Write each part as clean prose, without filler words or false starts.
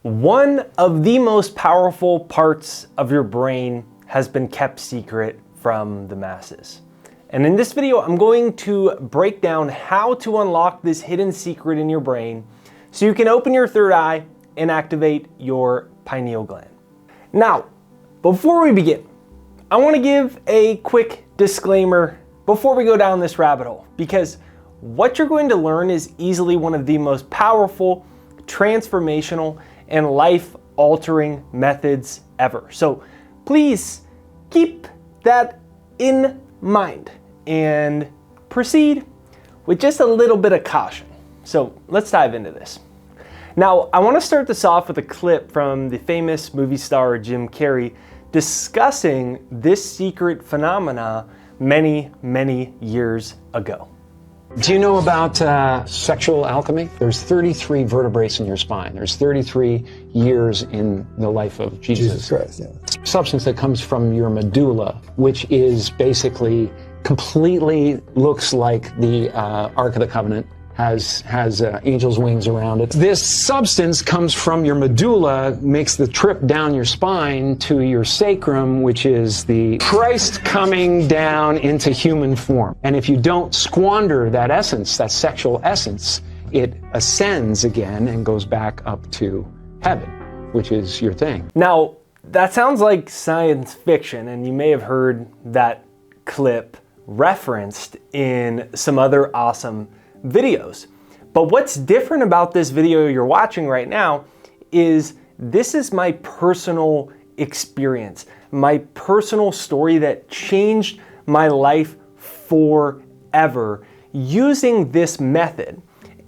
One of the most powerful parts of your brain has been kept secret from the masses. And in this video, I'm going to break down how to unlock this hidden secret in your brain so you can open your third eye and activate your pineal gland. Now, before we begin, I want to give a quick disclaimer before we go down this rabbit hole, because what you're going to learn is easily one of the most powerful, transformational, and life-altering methods ever. So please keep that in mind and proceed with just a little bit of caution. So let's dive into this. Now, I want to start this off with a clip from the famous movie star Jim Carrey discussing this secret phenomena many, many years ago. Do you know about sexual alchemy? There's 33 vertebrae in your spine. There's 33 years in the life of Jesus Christ, yeah. Substance that comes from your medulla, which is basically completely looks like the Ark of the Covenant, has angel's wings around it. This substance comes from your medulla, makes the trip down your spine to your sacrum, which is the Christ coming down into human form. And if you don't squander that essence, that sexual essence, it ascends again and goes back up to heaven, which is your thing. Now, that sounds like science fiction, and you may have heard that clip referenced in some other awesome videos. But what's different about this video you're watching right now is this is my personal experience, my personal story that changed my life forever using this method.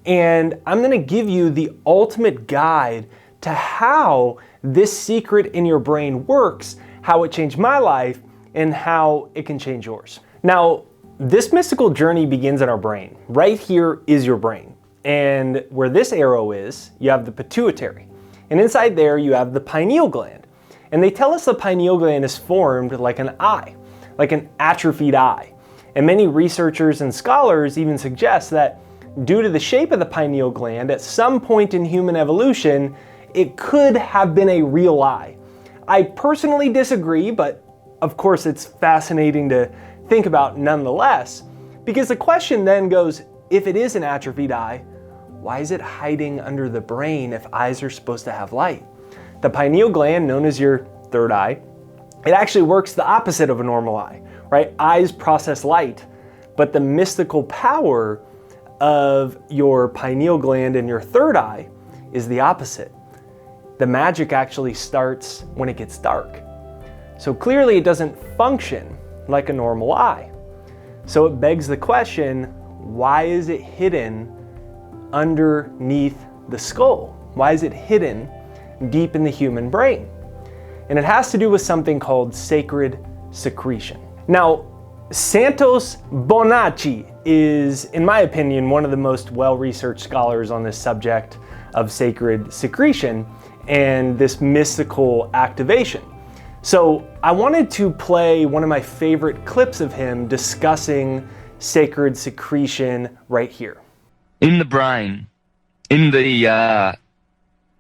And I'm going to give you the ultimate guide to how this secret in your brain works, how it changed my life, and how it can change yours. Now, this mystical journey begins in our brain. Right here is your brain. And where this arrow is, you have the pituitary. And inside there, you have the pineal gland. And they tell us the pineal gland is formed like an eye, like an atrophied eye. And many researchers and scholars even suggest that due to the shape of the pineal gland, at some point in human evolution, it could have been a real eye. I personally disagree, but of course it's fascinating to think about nonetheless, because the question then goes, if it is an atrophied eye, why is it hiding under the brain if eyes are supposed to have light? The pineal gland, known as your third eye, it actually works the opposite of a normal eye, right? Eyes process light, but the mystical power of your pineal gland and your third eye is the opposite. The magic actually starts when it gets dark. So clearly it doesn't function like a normal eye. So it begs the question, why is it hidden underneath the skull? Why is it hidden deep in the human brain? And it has to do with something called sacred secretion. Now, Santos Bonacci is, in my opinion, one of the most well-researched scholars on this subject of sacred secretion and this mystical activation. So I wanted to play one of my favorite clips of him discussing sacred secretion right here. In the brain, in the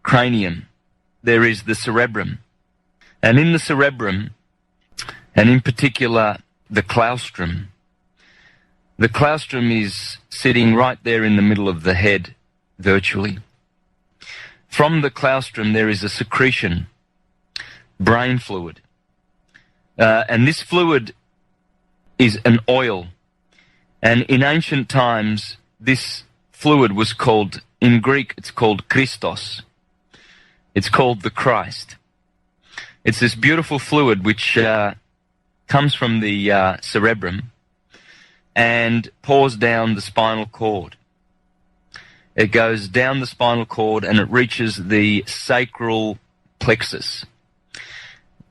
cranium, there is the cerebrum. And in the cerebrum, and in particular the claustrum is sitting right there in the middle of the head, virtually. From the claustrum there is a secretion, brain fluid. And this fluid is an oil. And in ancient times, this fluid was called, in Greek, it's called Christos. It's called the Christ. It's this beautiful fluid which comes from the cerebrum and pours down the spinal cord. It goes down the spinal cord and it reaches the sacral plexus,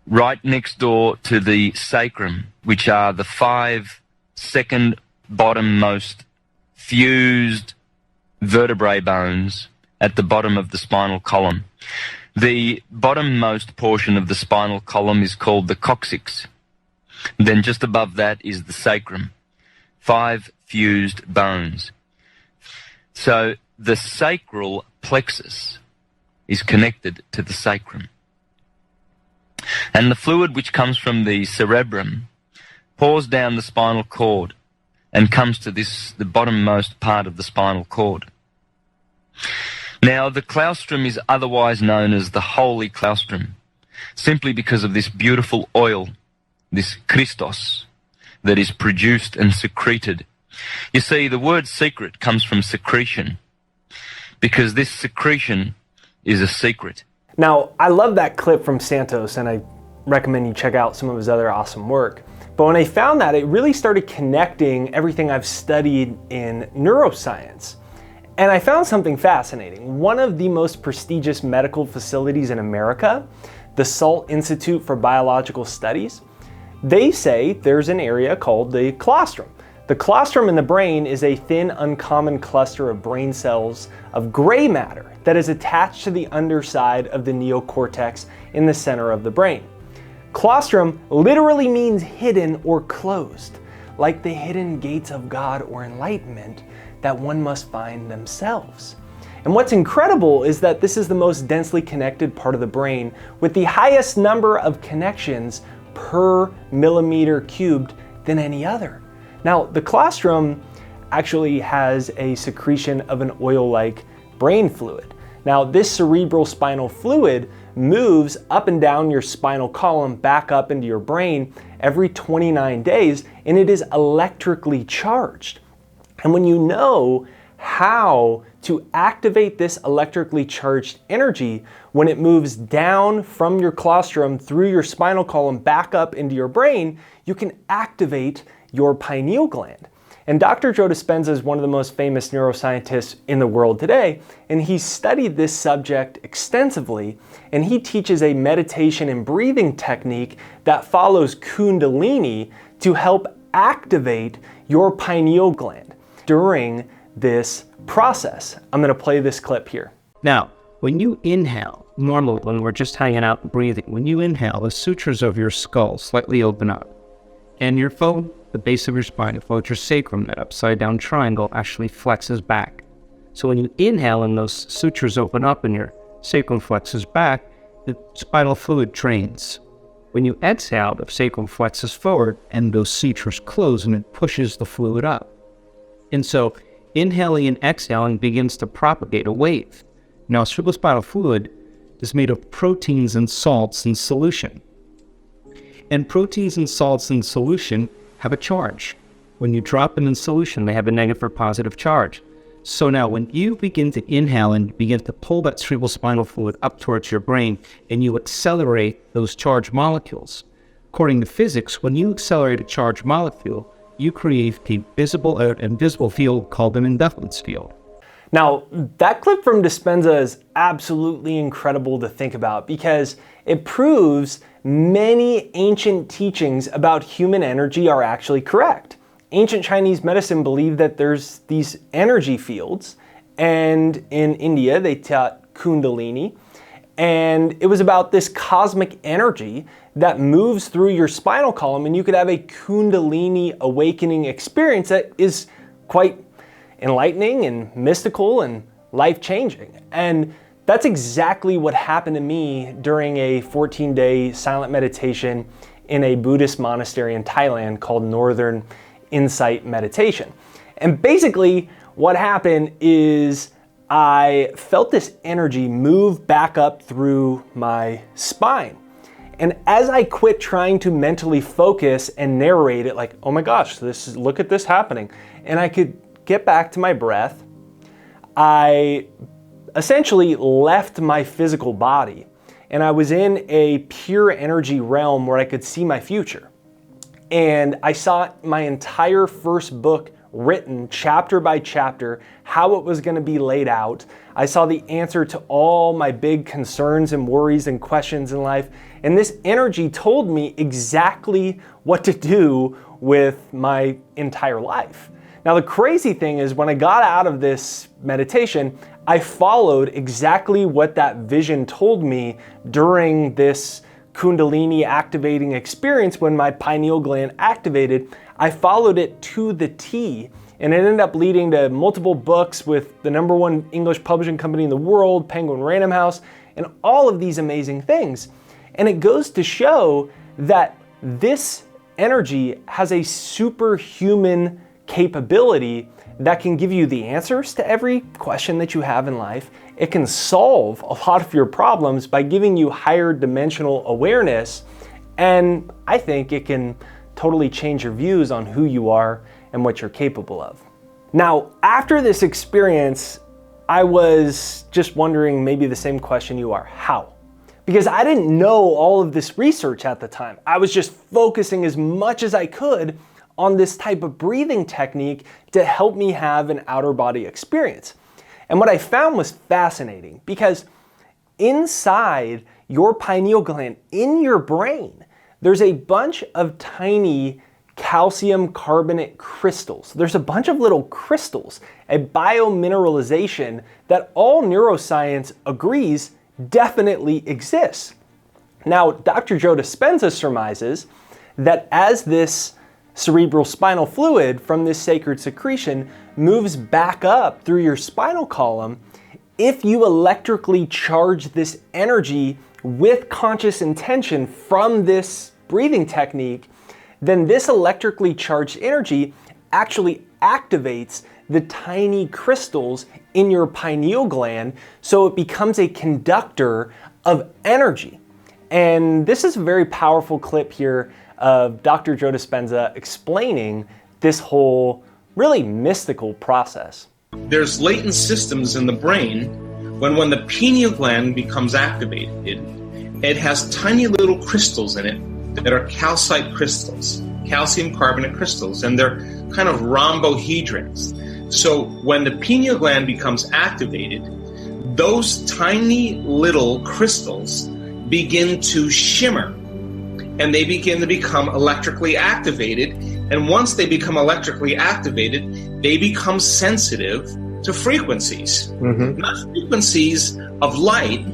right next door to the sacrum, which are the 5 second bottommost fused vertebrae bones at the bottom of the spinal column. The bottommost portion of the spinal column is called the coccyx. Then just above that is the sacrum. 5 fused bones. So the sacral plexus is connected to the sacrum. And the fluid which comes from the cerebrum pours down the spinal cord and comes to the bottommost part of the spinal cord. Now, the claustrum is otherwise known as the holy claustrum, simply because of this beautiful oil, this Christos, that is produced and secreted. You see, the word secret comes from secretion, because this secretion is a secret. Now, I love that clip from Santos, and I recommend you check out some of his other awesome work. But when I found that, it really started connecting everything I've studied in neuroscience. And I found something fascinating. One of the most prestigious medical facilities in America, the Salk Institute for Biological Studies, they say there's an area called the claustrum. The claustrum in the brain is a thin, uncommon cluster of brain cells of gray matter that is attached to the underside of the neocortex in the center of the brain. Claustrum literally means hidden or closed, like the hidden gates of God or enlightenment that one must find themselves. And what's incredible is that this is the most densely connected part of the brain with the highest number of connections per millimeter cubed than any other. Now, the claustrum actually has a secretion of an oil-like brain fluid. Now, this cerebral spinal fluid moves up and down your spinal column back up into your brain every 29 days, and it is electrically charged. And when you know how to activate this electrically charged energy, when it moves down from your claustrum through your spinal column back up into your brain, you can activate your pineal gland. And Dr. Joe Dispenza is one of the most famous neuroscientists in the world today, and he's studied this subject extensively, and he teaches a meditation and breathing technique that follows Kundalini to help activate your pineal gland during this process. I'm gonna play this clip here. Now, when you inhale, normally when we're just hanging out and breathing, when you inhale, the sutures of your skull slightly open up, and your the base of your spine, your sacrum, that upside down triangle, actually flexes back. So when you inhale and those sutures open up and your sacrum flexes back, the spinal fluid drains. When you exhale, the sacrum flexes forward and those sutures close and it pushes the fluid up. And so inhaling and exhaling begins to propagate a wave. Now, cerebrospinal fluid is made of proteins and salts in solution. And proteins and salts in solution have a charge. When you drop them in solution, they have a negative or positive charge. So now when you begin to inhale and begin to pull that cerebrospinal fluid up towards your brain and you accelerate those charged molecules, according to physics, when you accelerate a charged molecule, you create a visible or invisible field called an inductance field. Now, that clip from Dispenza is absolutely incredible to think about because it proves many ancient teachings about human energy are actually correct. Ancient Chinese medicine believed that there's these energy fields, and in India they taught Kundalini, and it was about this cosmic energy that moves through your spinal column, and you could have a Kundalini awakening experience that is quite enlightening and mystical and life-changing. And that's exactly what happened to me during a 14-day silent meditation in a Buddhist monastery in Thailand called Northern Insight Meditation. And basically what happened is I felt this energy move back up through my spine. And as I quit trying to mentally focus and narrate it like, oh my gosh, look at this happening, and I could get back to my breath, I essentially left my physical body and I was in a pure energy realm where I could see my future. And I saw my entire first book written chapter by chapter, how it was going to be laid out. I saw the answer to all my big concerns and worries and questions in life. And this energy told me exactly what to do with my entire life. Now, the crazy thing is when I got out of this meditation, I followed exactly what that vision told me during this Kundalini activating experience when my pineal gland activated. I followed it to the T, and it ended up leading to multiple books with the #1 English publishing company in the world, Penguin Random House, and all of these amazing things. And it goes to show that this energy has a superhuman capability that can give you the answers to every question that you have in life. It can solve a lot of your problems by giving you higher dimensional awareness. And I think it can totally change your views on who you are and what you're capable of. Now, after this experience, I was just wondering maybe the same question you are: how? Because I didn't know all of this research at the time. I was just focusing as much as I could on this type of breathing technique to help me have an outer body experience. And what I found was fascinating, because inside your pineal gland, in your brain, there's a bunch of tiny calcium carbonate crystals. There's a bunch of little crystals, a biomineralization that all neuroscience agrees definitely exists. Now, Dr. Joe Dispenza surmises that as this cerebral spinal fluid from this sacred secretion moves back up through your spinal column, if you electrically charge this energy with conscious intention from this breathing technique, then this electrically charged energy actually activates the tiny crystals in your pineal gland, so it becomes a conductor of energy. And this is a very powerful clip here of Dr. Joe Dispenza explaining this whole really mystical process. There's latent systems in the brain when the pineal gland becomes activated. It has tiny little crystals in it that are calcite crystals, calcium carbonate crystals, and they're kind of rhombohedrons. So when the pineal gland becomes activated, those tiny little crystals begin to shimmer, and they begin to become electrically activated. And once they become electrically activated, they become sensitive to frequencies. Not frequencies of light.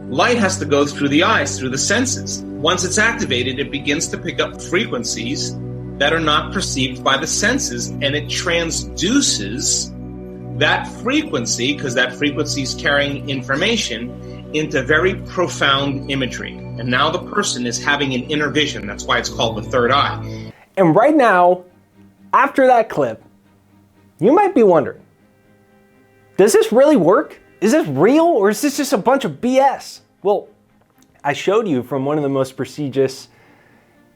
Light has to go through the eyes, through the senses. Once it's activated, it begins to pick up frequencies that are not perceived by the senses, and it transduces that frequency, because that frequency is carrying information, into very profound imagery. And now the person is having an inner vision. That's why it's called the third eye. And right now, after that clip, you might be wondering, does this really work? Is this real, or is this just a bunch of BS? Well, I showed you from one of the most prestigious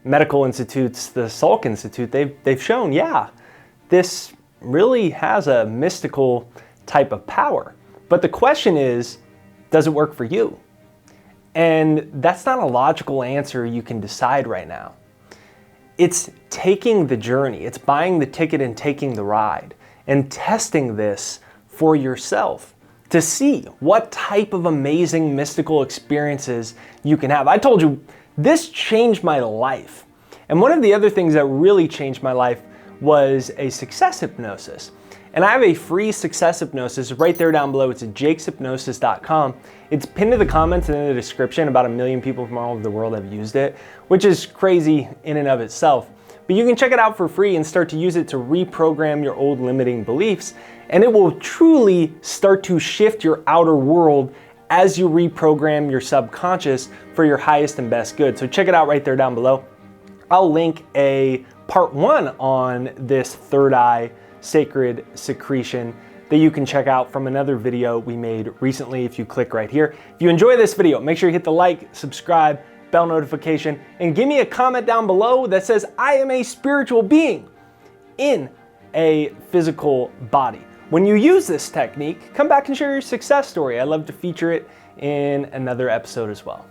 medical institutes, the Salk Institute, they've shown, yeah, this really has a mystical type of power. But the question is, does it work for you? And that's not a logical answer you can decide right now. It's taking the journey. It's buying the ticket and taking the ride and testing this for yourself to see what type of amazing mystical experiences you can have. I told you, this changed my life. And one of the other things that really changed my life was a success hypnosis. And I have a free success hypnosis right there down below. It's at jakeshypnosis.com. It's pinned to the comments and in the description. About 1 million people from all over the world have used it, which is crazy in and of itself. But you can check it out for free and start to use it to reprogram your old limiting beliefs. And it will truly start to shift your outer world as you reprogram your subconscious for your highest and best good. So check it out right there down below. I'll link a part 1 on this third eye sacred secretion that you can check out from another video we made recently if you click right here. If you enjoy this video, make sure you hit the like, subscribe, bell notification, and give me a comment down below that says I am a spiritual being in a physical body. When you use this technique, come back and share your success story. I'd love to feature it in another episode as well.